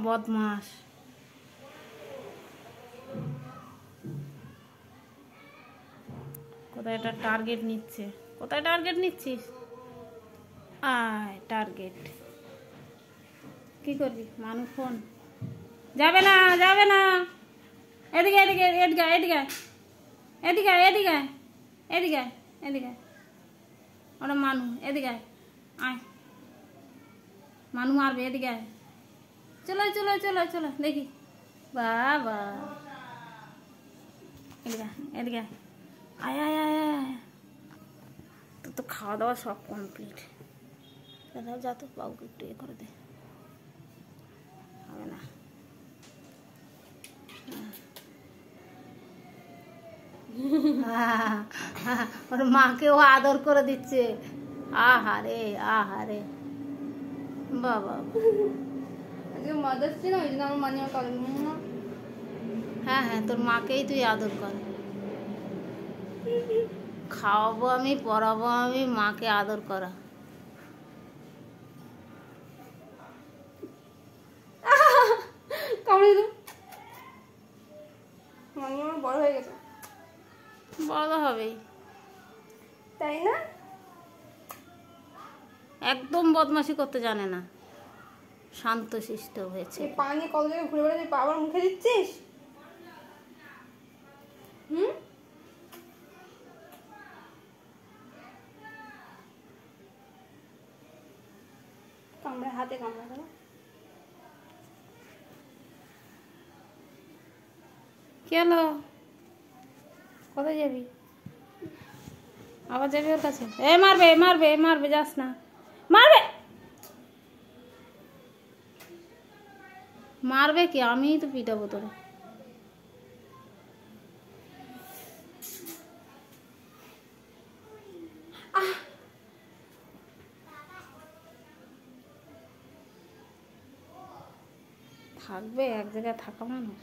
বদমাস। কোথায় একটা টার্গেট নিচ্ছে। কোথায় টার্গেট নিচ্ছিস? আয় টার্গেট। কি করবি? মানুষ ফোন যাবে না, যাবে না। এদিকে এদিকে এদিকে এদিকে এদিকে এদিকে এদিকে এদিকে। ওটা মানু, এদিকে আয়। মানু মারবে, এদিকে আয়। চলো চলো চলো চলো দেখি। বাবা এদিকে এদিকে আয় আয় আয় আয়। তোর তো খাওয়া দাওয়া সব কমপ্লিট। দাদা যা তো বাবুকে একটু এ করে দে। হবে না। ওর মাকেও আদর করে দিচ্ছে। আহারে আহারে বাবা। মাদার্স ডে না, ওই জন্য আমার মানে হ্যাঁ হ্যাঁ, তোর মাকেই তুই আদর কর। খাওয়াবো আমি, পড়াবো আমি, মাকে আদর করা। কামড়ে দিল। মানে আমার বড় হয়ে গেছে। বড় হবেই, তাই না? একদম বদমাশি করতে জানে না, শান্তশিষ্ট হয়েছে। পা নিয়ে কত জায়গায় ঘুরে বেড়াচ্ছিস, পা আবার মুখে দিচ্ছিস। কামড়ে, হাতে কামড়া দেবো। কি হলো? কোথায় যাবি? আবার যাবি ওর কাছে? এ মারবে মারবে মারবে, যাস না, মারবে। মারবে কি? আমিই তো পিটাবো তোরে। থাকবে এক জায়গায় থাকা মানুষ।